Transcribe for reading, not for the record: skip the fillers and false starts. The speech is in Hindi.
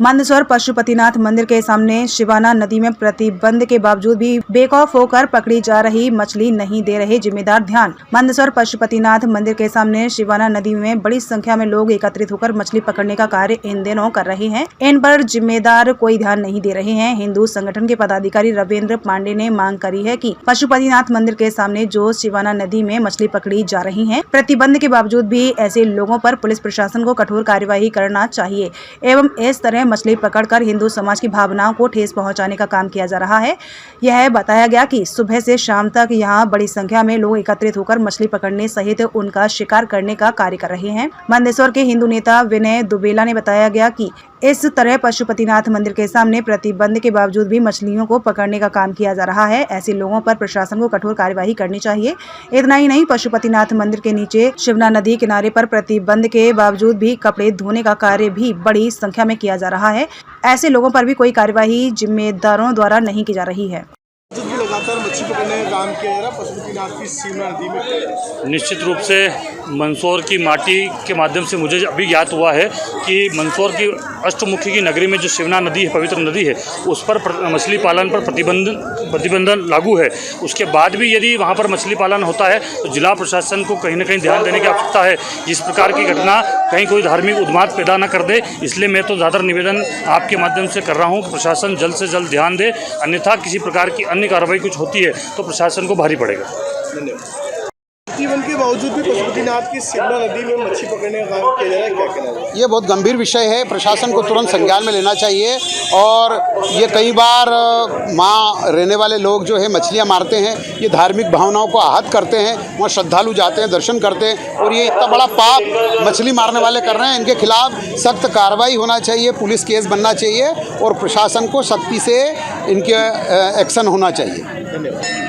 मंदसौर पशुपतिनाथ मंदिर के सामने शिवाना नदी में प्रतिबंध के बावजूद भी बेखौफ होकर पकड़ी जा रही मछली नहीं दे रहे जिम्मेदार ध्यान। मंदसौर पशुपतिनाथ मंदिर के सामने शिवाना नदी में बड़ी संख्या में लोग एकत्रित होकर मछली पकड़ने का कार्य इन दिनों कर रहे हैं। इन पर जिम्मेदार कोई ध्यान नहीं दे रहे हैं। हिंदू संगठन के पदाधिकारी रविंद्र पांडे ने मांग करी है कि पशुपतिनाथ मंदिर के सामने जो शिवाना नदी में मछली पकड़ी जा रही है, प्रतिबंध के बावजूद भी ऐसे लोगों पर पुलिस प्रशासन को कठोर कार्यवाही करना चाहिए एवं इस तरह मछली पकड़कर हिंदू समाज की भावनाओं को ठेस पहुंचाने का काम किया जा रहा है। यह बताया गया कि सुबह से शाम तक यहां बड़ी संख्या में लोग एकत्रित होकर मछली पकड़ने सहित उनका शिकार करने का कार्य कर रहे हैं। मंदसौर के हिंदू नेता विनय दुबेला ने बताया गया कि इस तरह पशुपतिनाथ मंदिर के सामने प्रतिबंध के बावजूद भी मछलियों को पकड़ने का काम किया जा रहा है। ऐसे लोगों पर प्रशासन को कठोर कार्यवाही करनी चाहिए। इतना ही नहीं, पशुपतिनाथ मंदिर के नीचे शिवना नदी किनारे पर प्रतिबंध के बावजूद भी कपड़े धोने का कार्य भी बड़ी संख्या में किया जा रहा है। ऐसे लोगों पर भी कोई कार्यवाही जिम्मेदारों द्वारा नहीं की जा रही है। लगातार मच्छी पकड़ने का काम किया जा रहा है पशुपतिनाथ की शिवना नदी में। निश्चित रूप से मंदसौर की माटी के माध्यम से मुझे अभी ज्ञात हुआ है कि मंदसौर की अष्टमुखी की नगरी में जो शिवना नदी है, पवित्र नदी है, उस पर मछली पालन पर प्रतिबंध लागू है। उसके बाद भी यदि वहाँ पर मछली पालन होता है तो जिला प्रशासन को कहीं ना कहीं ध्यान देने की आवश्यकता है। इस प्रकार की घटना कहीं कोई धार्मिक उन्माद पैदा न कर दे, इसलिए मैं तो ज़्यादा निवेदन आपके माध्यम से कर रहा हूँ कि प्रशासन जल्द से जल्द ध्यान दे, अन्यथा किसी प्रकार की अन्य कार्रवाई कुछ होती है तो प्रशासन को भारी पड़ेगा। धन्यवाद। प्रतिबंध के बावजूद भी पशुपतिनाथ की शिवना नदी में मच्छी पकड़ने का काम किया जा रहा है, क्या कहना है? ये बहुत गंभीर विषय है, प्रशासन को तुरंत संज्ञान में लेना चाहिए। और ये कई बार माँ रहने वाले लोग जो है मछलियाँ मारते हैं, ये धार्मिक भावनाओं को आहत करते हैं। वहाँ श्रद्धालु जाते हैं, दर्शन करते हैं, और ये इतना बड़ा पाप मछली मारने वाले कर रहे हैं। इनके खिलाफ सख्त कार्रवाई होना चाहिए, पुलिस केस बनना चाहिए और प्रशासन को सख्ती से इनके एक्शन होना चाहिए। धन्यवाद।